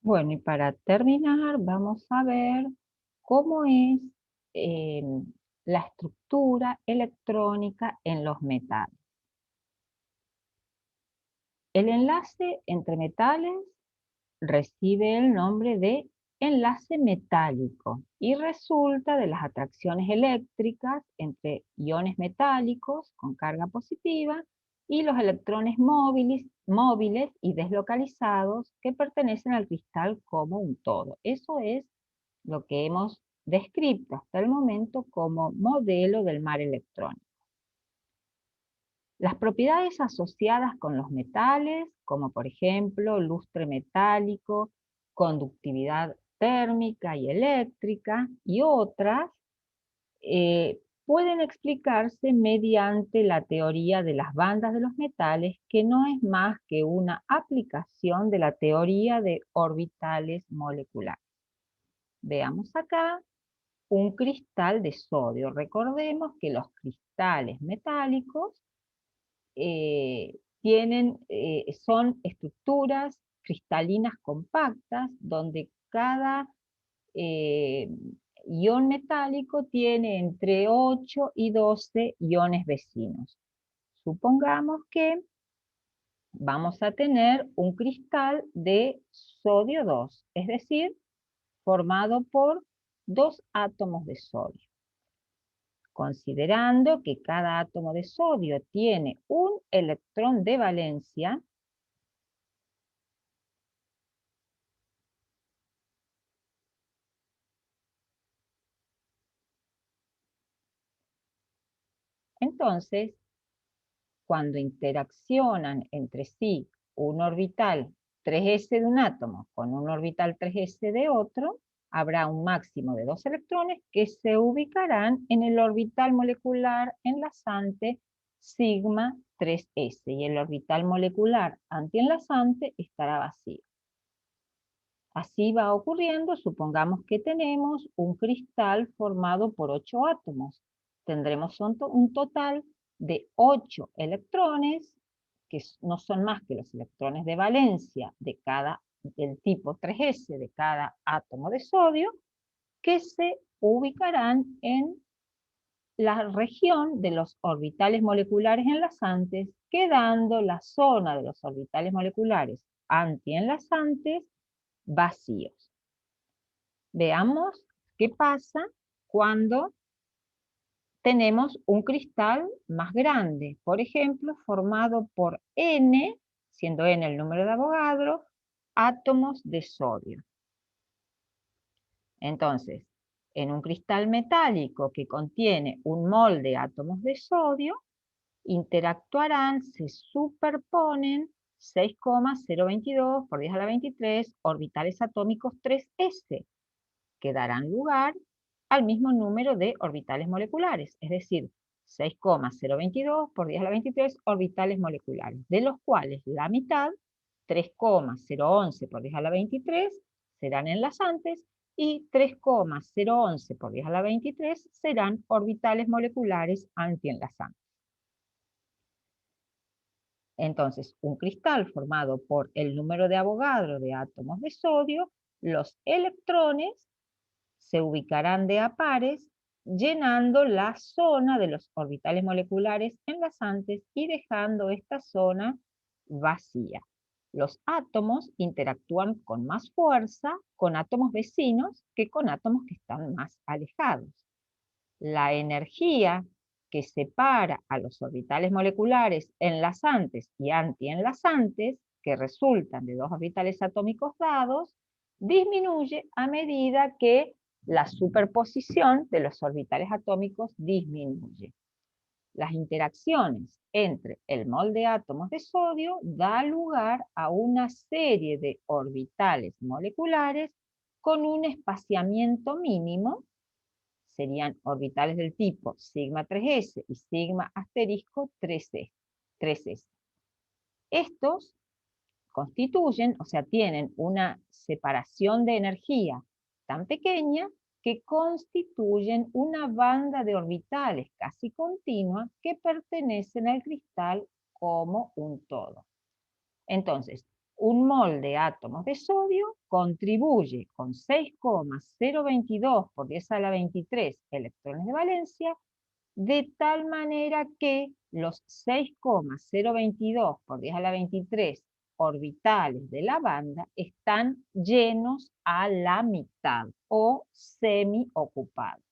Bueno, y para terminar, vamos a ver cómo es la estructura electrónica en los metales. El enlace entre metales recibe el nombre de enlace metálico y resulta de las atracciones eléctricas entre iones metálicos con carga positiva y los electrones móviles y deslocalizados que pertenecen al cristal como un todo. Eso es lo que hemos descrito hasta el momento como modelo del mar electrónico. Las propiedades asociadas con los metales, como por ejemplo lustre metálico, conductividad térmica y eléctrica y otras, pueden explicarse mediante la teoría de las bandas de los metales, que no es más que una aplicación de la teoría de orbitales moleculares. Veamos acá un cristal de sodio. Recordemos que los cristales metálicos son estructuras cristalinas compactas donde cada eh, ion metálico tiene entre 8 y 12 iones vecinos. Supongamos que vamos a tener un cristal de sodio 2, es decir, formado por dos átomos de sodio. Considerando que cada átomo de sodio tiene un electrón de valencia, entonces, cuando interaccionan entre sí un orbital 3s de un átomo con un orbital 3s de otro, habrá un máximo de 2 electrones que se ubicarán en el orbital molecular enlazante sigma 3s y el orbital molecular antienlazante estará vacío. Así va ocurriendo, supongamos que tenemos un cristal formado por 8 átomos. Tendremos un total de 8 electrones, que no son más que los electrones de valencia del tipo 3s de cada átomo de sodio, que se ubicarán en la región de los orbitales moleculares enlazantes, quedando la zona de los orbitales moleculares antienlazantes vacíos. Veamos qué pasa cuando tenemos un cristal más grande, por ejemplo, formado por N, siendo N el número de Avogadro, átomos de sodio. Entonces, en un cristal metálico que contiene un mol de átomos de sodio, interactuarán, se superponen 6,022 por 10 a la 23 orbitales atómicos 3s, que darán lugar al mismo número de orbitales moleculares, es decir, 6,022 por 10 a la 23 orbitales moleculares, de los cuales la mitad, 3,011 por 10 a la 23, serán enlazantes y 3,011 por 10 a la 23 serán orbitales moleculares antienlazantes. Entonces, un cristal formado por el número de Avogadro de átomos de sodio, los electrones se ubicarán de a pares, llenando la zona de los orbitales moleculares enlazantes y dejando esta zona vacía. Los átomos interactúan con más fuerza con átomos vecinos que con átomos que están más alejados. La energía que separa a los orbitales moleculares enlazantes y antienlazantes, que resultan de dos orbitales atómicos dados, disminuye a medida que la superposición de los orbitales atómicos disminuye. Las interacciones entre el mol de átomos de sodio da lugar a una serie de orbitales moleculares con un espaciamiento mínimo. Serían orbitales del tipo sigma 3s y sigma asterisco 3s. Estos constituyen, o sea, tienen una separación de energía tan pequeña que constituyen una banda de orbitales casi continua que pertenecen al cristal como un todo. Entonces, un mol de átomos de sodio contribuye con 6,022 por 10 a la 23 electrones de valencia, de tal manera que los 6,022 por 10 a la 23 orbitales de la banda están llenos a la mitad o semi-ocupados.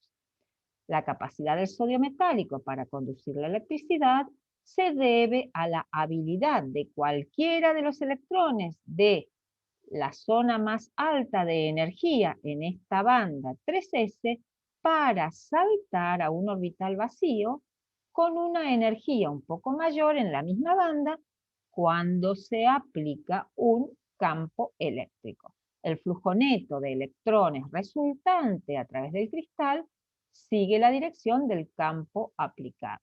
La capacidad del sodio metálico para conducir la electricidad se debe a la habilidad de cualquiera de los electrones de la zona más alta de energía en esta banda 3s para saltar a un orbital vacío con una energía un poco mayor en la misma banda cuando se aplica un campo eléctrico. El flujo neto de electrones resultante a través del cristal sigue la dirección del campo aplicado.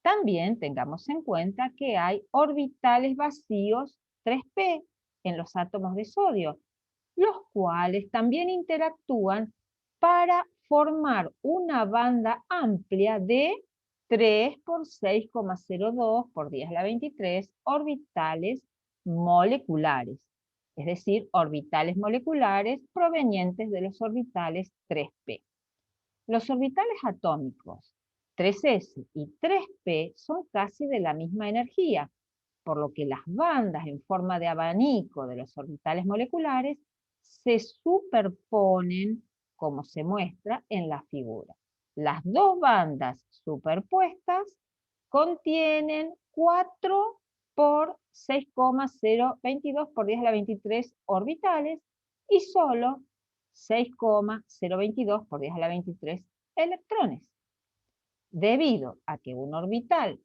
También tengamos en cuenta que hay orbitales vacíos 3p en los átomos de sodio, los cuales también interactúan para formar una banda amplia de 3 por 6,02 por 10 a la 23 orbitales moleculares, es decir, orbitales moleculares provenientes de los orbitales 3p. Los orbitales atómicos 3s y 3p son casi de la misma energía, por lo que las bandas en forma de abanico de los orbitales moleculares se superponen como se muestra en la figura. Las dos bandas superpuestas contienen 4 por 6,022 por 10 a la 23 orbitales y solo 6,022 por 10 a la 23 electrones. Debido a que un orbital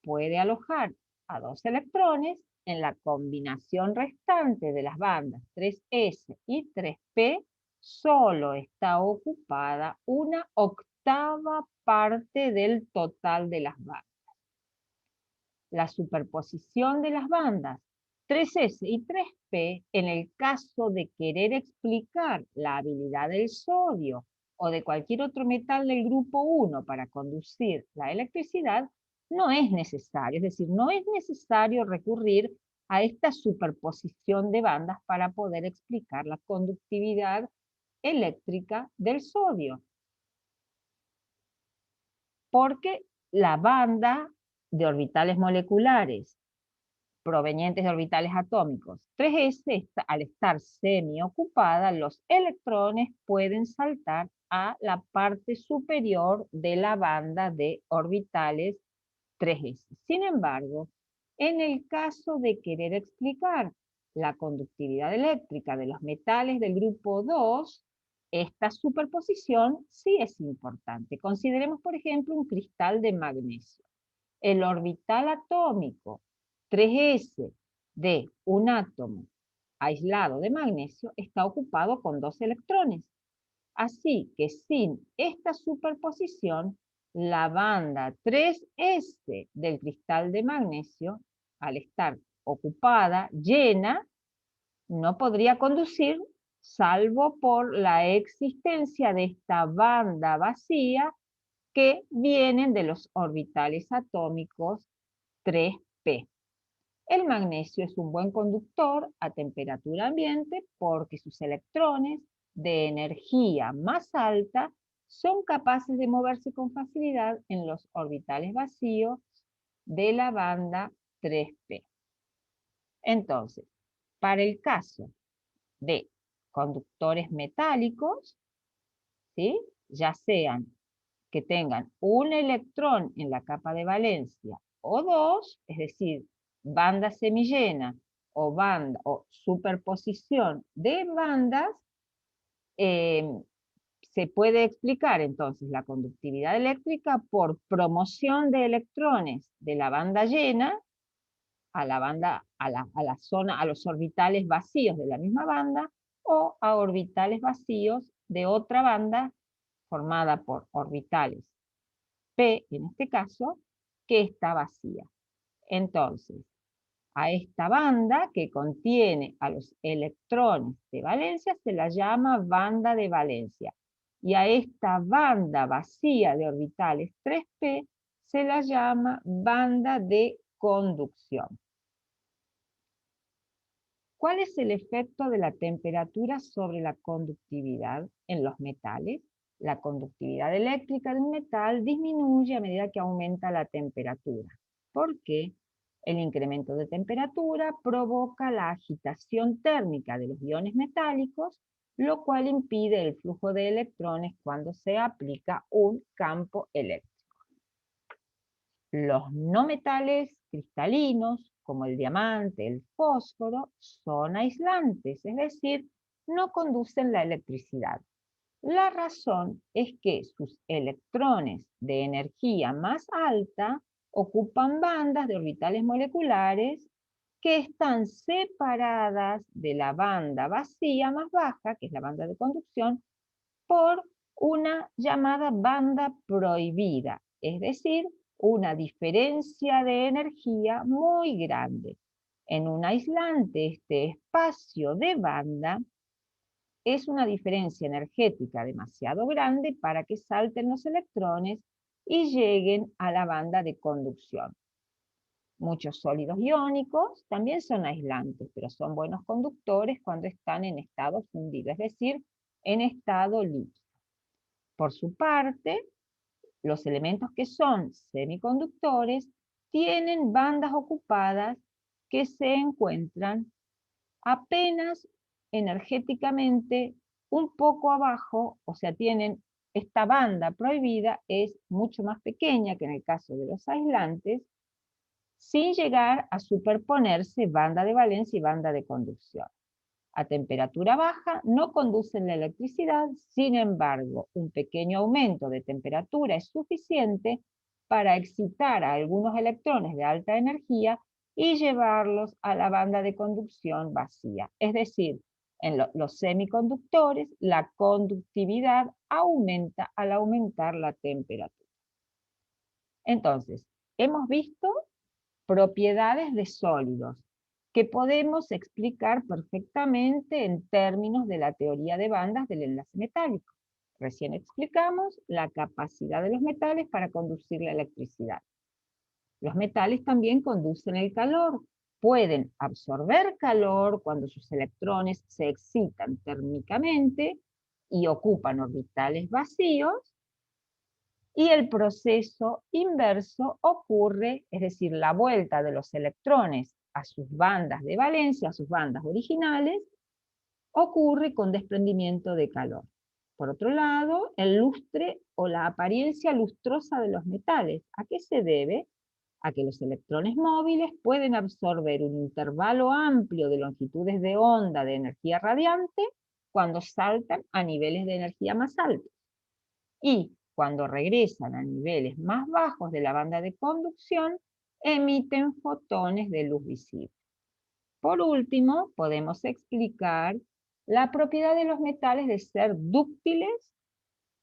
puede alojar a 2 electrones, en la combinación restante de las bandas 3s y 3p solo está ocupada una octava parte del total de las bandas. La superposición de las bandas 3s y 3p en el caso de querer explicar la habilidad del sodio o de cualquier otro metal del grupo 1 para conducir la electricidad no es necesario, es decir, no es necesario recurrir a esta superposición de bandas para poder explicar la conductividad eléctrica del sodio. Porque la banda de orbitales moleculares provenientes de orbitales atómicos 3s, al estar semiocupada, los electrones pueden saltar a la parte superior de la banda de orbitales 3s. Sin embargo, en el caso de querer explicar la conductividad eléctrica de los metales del grupo 2, esta superposición sí es importante. Consideremos, por ejemplo, un cristal de magnesio. El orbital atómico 3s de un átomo aislado de magnesio está ocupado con 2 electrones. Así que sin esta superposición, la banda 3s del cristal de magnesio, al estar ocupada, llena, no podría conducir, salvo por la existencia de esta banda vacía que vienen de los orbitales atómicos 3p. El magnesio es un buen conductor a temperatura ambiente porque sus electrones de energía más alta son capaces de moverse con facilidad en los orbitales vacíos de la banda 3p. Entonces, para el caso de conductores metálicos, ¿sí?, ya sean que tengan un electrón en la capa de valencia o 2, es decir, banda semillena o banda o superposición de bandas, se puede explicar entonces la conductividad eléctrica por promoción de electrones de la banda llena a la banda, a la zona, a los orbitales vacíos de la misma banda o a orbitales vacíos de otra banda formada por orbitales P, en este caso, que está vacía. Entonces, a esta banda que contiene a los electrones de valencia se la llama banda de valencia. Y a esta banda vacía de orbitales 3p se la llama banda de conducción. ¿Cuál es el efecto de la temperatura sobre la conductividad en los metales? La conductividad eléctrica de un metal disminuye a medida que aumenta la temperatura. ¿Por qué? El incremento de temperatura provoca la agitación térmica de los iones metálicos, lo cual impide el flujo de electrones cuando se aplica un campo eléctrico. Los no metales cristalinos, como el diamante, el fósforo, son aislantes, es decir, no conducen la electricidad. La razón es que sus electrones de energía más alta ocupan bandas de orbitales moleculares que están separadas de la banda vacía más baja, que es la banda de conducción, por una llamada banda prohibida, es decir, una diferencia de energía muy grande. En un aislante, este espacio de banda es una diferencia energética demasiado grande para que salten los electrones y lleguen a la banda de conducción. Muchos sólidos iónicos también son aislantes, pero son buenos conductores cuando están en estado fundido, es decir, en estado líquido. Por su parte, los elementos que son semiconductores tienen bandas ocupadas que se encuentran apenas energéticamente un poco abajo, o sea, tienen esta banda prohibida es mucho más pequeña que en el caso de los aislantes, sin llegar a superponerse banda de valencia y banda de conducción. A temperatura baja no conducen la electricidad, sin embargo, un pequeño aumento de temperatura es suficiente para excitar a algunos electrones de alta energía y llevarlos a la banda de conducción vacía. Es decir, en los semiconductores la conductividad aumenta al aumentar la temperatura. Entonces, hemos visto propiedades de sólidos que podemos explicar perfectamente en términos de la teoría de bandas del enlace metálico. Recién explicamos la capacidad de los metales para conducir la electricidad. Los metales también conducen el calor. Pueden absorber calor cuando sus electrones se excitan térmicamente y ocupan orbitales vacíos, y el proceso inverso ocurre, es decir, la vuelta de los electrones a sus bandas de valencia, a sus bandas originales, ocurre con desprendimiento de calor. Por otro lado, el lustre o la apariencia lustrosa de los metales, ¿a qué se debe? A que los electrones móviles pueden absorber un intervalo amplio de longitudes de onda de energía radiante cuando saltan a niveles de energía más altos. Y cuando regresan a niveles más bajos de la banda de conducción, emiten fotones de luz visible. Por último, podemos explicar la propiedad de los metales de ser dúctiles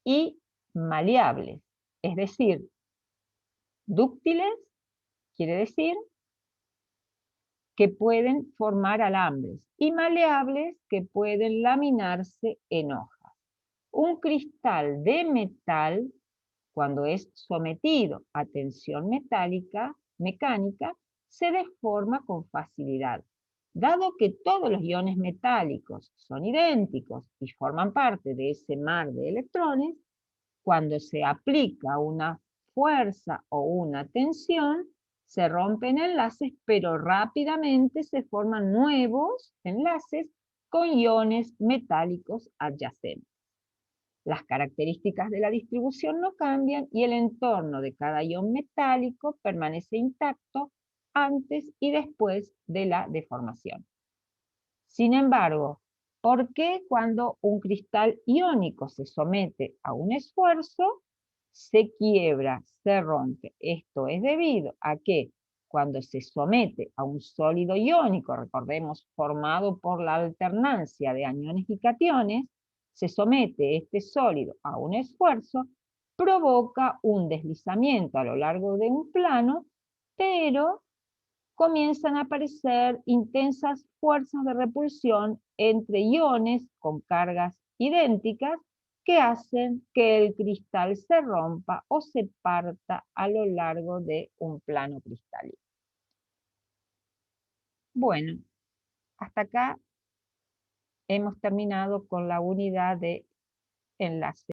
y maleables. Es decir, dúctiles quiere decir que pueden formar alambres y maleables que pueden laminarse en hojas. Un cristal de metal, cuando es sometido a tensión mecánica, se deforma con facilidad. Dado que todos los iones metálicos son idénticos y forman parte de ese mar de electrones, cuando se aplica una fuerza o una tensión, se rompen enlaces, pero rápidamente se forman nuevos enlaces con iones metálicos adyacentes. Las características de la distribución no cambian y el entorno de cada ion metálico permanece intacto antes y después de la deformación. Sin embargo, ¿por qué cuando un cristal iónico se somete a un esfuerzo, se quiebra, se rompe? Esto es debido a que cuando se somete a un sólido iónico, recordemos, formado por la alternancia de aniones y cationes, se somete este sólido a un esfuerzo, provoca un deslizamiento a lo largo de un plano, pero comienzan a aparecer intensas fuerzas de repulsión entre iones con cargas idénticas que hacen que el cristal se rompa o se parta a lo largo de un plano cristalino. Bueno, Hasta acá hemos terminado con la unidad de enlace.